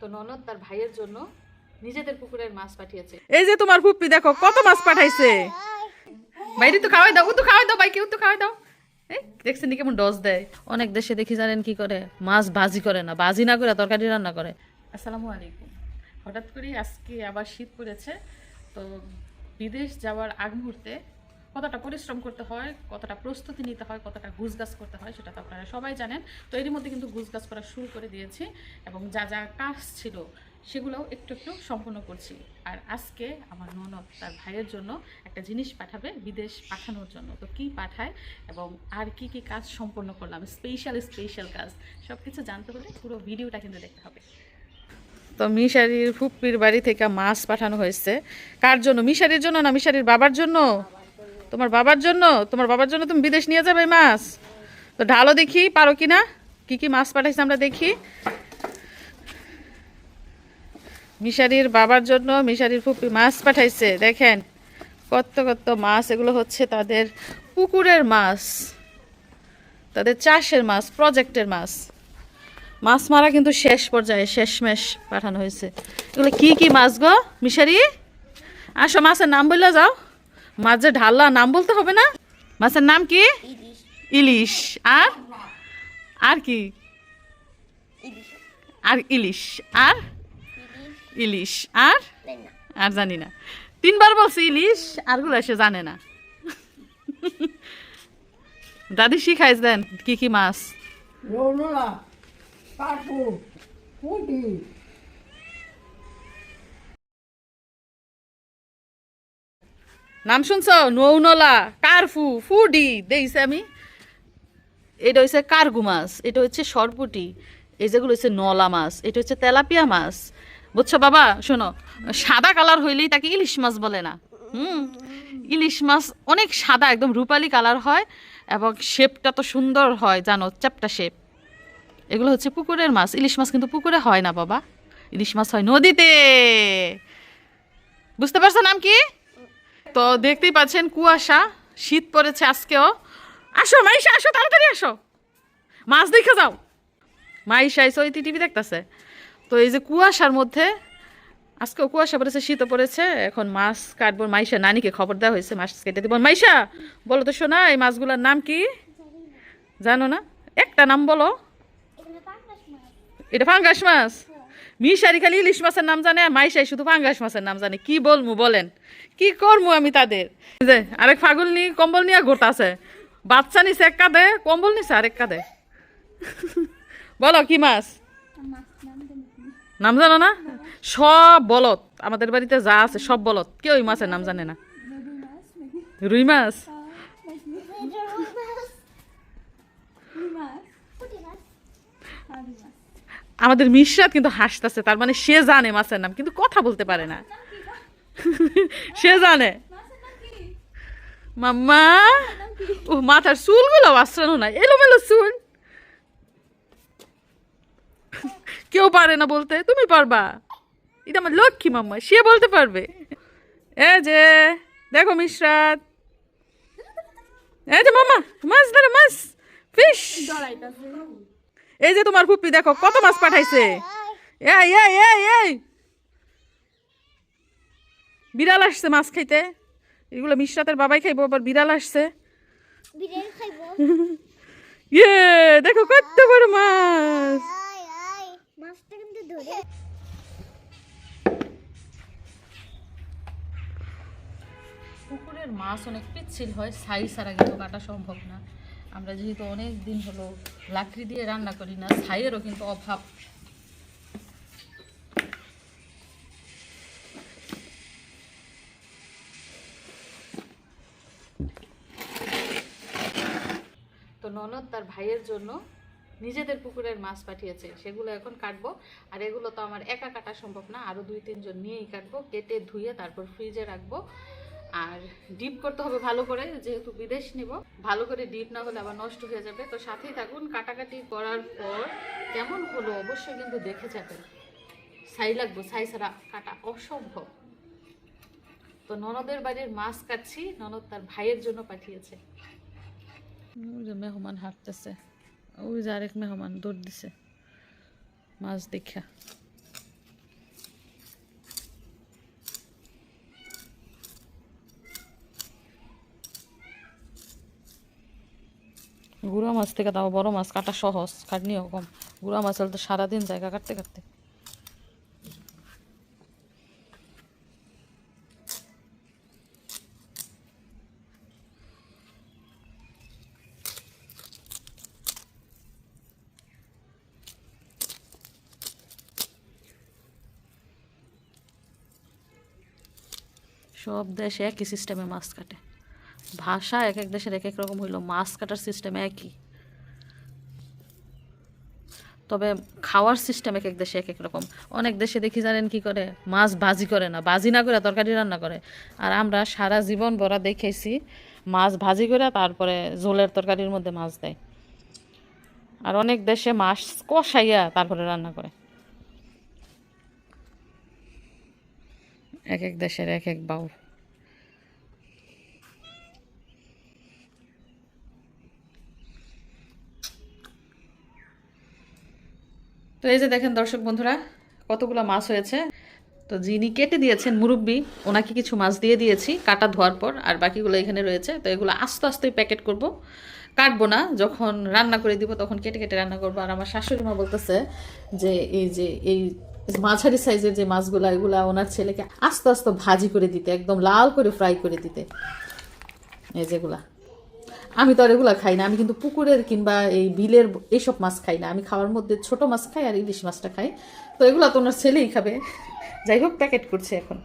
তো ননদ তার ভাইয়ের জন্য নিজেদের পুকুরের মাছ পাঠিয়েছে। এই যে তোমার ফুপ্পি দেখো কত মাছ পাঠাইছে। বাইরে তো খাওয়াই দাও, ও তো খাওয়াই দাও, ভাইকে তো খাওয়াই দাও। এই দেখছেন নি কেমন ডস দেয়। অনেক দেশে দেখি জানেন কি করে, মাছ ভাজি করে না, ভাজি না করে তরকারি রান্না করে। আসসালামু আলাইকুম। হঠাৎ করে আজকে আবার শীত পড়েছে, তো বিদেশ যাওয়ার আগ মুহূর্তে কতটা পরিশ্রম করতে হয়, কতটা প্রস্তুতি নিতে হয়, কতটা গুছগাছ করতে হয় সেটা তো আপনারা সবাই জানেন। তো এরই মধ্যে কিন্তু গুছগাছ করা শুরু করে দিয়েছি এবং যা যা কাজ ছিল সেগুলোও একটু একটু সম্পূর্ণ করছি। আর আজকে আমার ননদ তার ভাইয়ের জন্য একটা জিনিস পাঠাবে বিদেশ পাঠানোর জন্য। তো কি পাঠায় এবং আর কি কি কাজ সম্পন্ন করলাম, স্পেশাল কাজ, সব কিছু জানতে হলে পুরো ভিডিওটা কিন্তু দেখতে হবে। তো মিশারির ফুপ্পির বাড়ি থেকে মাছ পাঠানো হয়েছে। কার জন্য? মিশারির জন্য না মিশারির বাবার জন্য? তোমার বাবার জন্য। তোমার বাবার জন্য তুমি বিদেশ নিয়ে যাবে মাছ? তো ঢালো দেখি পারো কিনা। কি কি মাছ পাঠাইছে আমরা দেখি। মিশারির বাবার জন্য মিশারির ফুপ্পি মাছ পাঠাইছে। দেখেন কত কত মাছ। এগুলো হচ্ছে তাদের পুকুরের মাছ, তাদের চাষের মাছ, প্রজেক্টের মাছ। মাছ মারা কিন্তু শেষ পর্যায়ে, শেষমেশ পাঠানো হয়েছে। এগুলো কি কি মাছ গো মিশারি? আসো, মাছের নাম বললে যাও। মাছ যে ঢাল্লা, নাম বলতে হবে না? মাছের নাম কি? ইলিশ। আর আর কি? আর ইলিশ। আর ইলিশ। আর আর জানি না। তিনবার বলছে ইলিশ, আরগুলো সে জানে না। দাদি শিখাইছ দেন কি কি মাছ। নাম শুনছ? নৌনলা, কারফু, ফুডি দেখছি আমি। এটা হচ্ছে কার্গু মাছ, এটা হচ্ছে সরপুটি, এই যেগুলো হচ্ছে নলা মাছ, এটা হচ্ছে তেলাপিয়া মাছ। বুঝছো বাবা? শোনো, সাদা কালার হইলেই তাকে ইলিশ মাছ বলে না। ইলিশ মাছ অনেক সাদা, একদম রূপালি কালার হয় এবং শেপটা তো সুন্দর হয়, জানো, চ্যাপটা শেপ। এগুলো হচ্ছে পুকুরের মাছ। ইলিশ মাছ কিন্তু পুকুরে হয় না বাবা, ইলিশ মাছ হয় নদীতে। বুঝতে পারছো নাম কি? তো দেখতেই পাচ্ছেন কুয়াশা, শীত পড়েছে আজকেও। আসো মাইশা, আসো তাড়াতাড়ি আসো, মাছ দেখে যাও। মাইশা এসে ওই টিভি দেখতেছে। তো এই যে কুয়াশার মধ্যে, আজকেও কুয়াশা পড়েছে, শীতও পড়েছে, এখন মাছ কাটবো। মাইশা নানিকে খবর দেওয়া হয়েছে মাছ কেটে দিব। মাইশা বলো তো শোনা, এই মাছগুলোর নাম কি জানো না? একটা নাম বলো। এটা ফাঙ্গাস মাছ। মিশারি খালি ইলিশ মাছের নাম জানে, মাইশাই শুধু ফাঙ্গাস মাছের নাম জানে। কি বলবো বলেন, কি করবো আমি তাদের? যে আরেক ফাগুল নি কম্বল নিয়ে ঘুরতাছে, বাচ্চা নিছে এক কাঁধে, কম্বল নিছে আরেক কাঁধে। বলো কি মাছ নাম জানো না? সব বলত আমাদের বাড়িতে যা আছে সব বলত, কেউ ওই মাছের নাম জানে না। রুই মাছ। আমাদের মিশরাত কিন্তু হাসতেছে, তার মানে সে জানে মাছের নাম কিন্তু কথা বলতে পারে না। সে জানে মাম্মা। ও মাথার চুলগুলো আশ্রানো না, এলোমেলো চুল। কেউ পারে না বলতে, তুমি পারবা। এটা আমার লক্ষ্মী মাম্মা, সে বলতে পারবে। এ যে দেখো মিশরাত, এই যে মাম্মা মাছ ধরে, মাছ, ফিশ। এই যে তোমার ফুপ্পি দেখো কত মাছ পাঠাইছে। এই এই এই এই বিড়াল আসছে মাছ খাইতে। এগুলো মিশরাতের বাবাই খাইবো, আবার বিড়াল আসছে। ইয়ে দেখো কত বড় মাছ। পুকুরের মাছ অনেক পিচ্ছিল হয়, ছাই ছাড়া কিন্তু কাটা সম্ভব না। আমরা যেহেতু অনেক দিন হলো লাকড়ি দিয়ে রান্না করি না, ছাইয়েরও কিন্তু অভাব। তো ননদ তার ভাইয়ের জন্য নিজেদের পুকুরের মাছ পাঠিয়েছে, সেগুলো এখন কাটবো। আর এগুলো তো আমার একা কাটা সম্ভব না, আরও 2-3 জন নিয়েই কাটবো। কেটে ধুয়ে তারপর ফ্রিজে রাখবো। আর ডিপ করতে হবে ভালো করে, যেহেতু বিদেশ নিব, ভালো করে ডিপ না হলে আবার নষ্ট হয়ে যাবে। তো সাথেই থাকুন। কাটাকাটি করার পর কেমন হলো অবশ্যই কিন্তু দেখে যাবেন। ছাই লাগবে, ছাই ছাড়া কাটা অসম্ভব। তো ননদের বাড়ির মাছ কাটছি, ননদ তার ভাইয়ের জন্য পাঠিয়েছে। ওই যে মেহমান হাঁটতেছে, ওই যে আরেক মেহমান দৌড় দিছে মাছ দেখা। গুঁড়া মাছ থেকে তাও বড় মাছ কাটা সহজ, খাটনিও কম। গুঁড়া মাছ হলে তো সারাদিন জায়গা কাটতে কাটতে। সব দেশে একই সিস্টেমে মাছ কাটে, ভাষা এক এক দেশের এক এক রকম হইলো, মাছ কাটার সিস্টেম একই, তবে খাওয়ার সিস্টেম এক এক দেশে এক এক রকম। অনেক দেশে দেখি জানেন কি করে, মাছ ভাজি করে না, ভাজি না করে তরকারি রান্না করে। আর আমরা সারা জীবন ভরা দেখেছি মাছ ভাজি করে তারপরে ঝোলের তরকারির মধ্যে মাছ দেয়। আর অনেক দেশে মাছ কষাইয়া তারপরে রান্না করে। এক এক দেশের এক এক বাউল। তো এই যে দেখেন দর্শক বন্ধুরা, কতগুলো মাছ হয়েছে। তো যিনি কেটে দিয়েছেন মুরব্বি, ওনাকে কিছু মাছ দিয়ে দিয়েছি কাটা ধোয়ার পর, আর বাকিগুলো এখানে রয়েছে। তো এগুলো আস্তে আস্তে প্যাকেট করব, কাটবো না, যখন রান্না করে দিব তখন কেটে কেটে রান্না করবো। আর আমার শাশুড়ি মা বলতেছে যে এই মাঝারি সাইজের যে মাছগুলো, এগুলা ওনার ছেলেকে আস্তে আস্তে ভাজি করে দিতে, একদম লাল করে ফ্রাই করে দিতে। এই যেগুলা আমি তো আর এগুলা খাই না, আমি কিন্তু পুকুরের কিংবা এই বিলের এইসব মাছ খাই না। আমি খাওয়ার মধ্যে ছোট মাছ খাই আর ইলিশ মাছটা খাই। তো এগুলা তো ওনার ছেলেই খাবে। যাই হোক, প্যাকেট করছে এখন।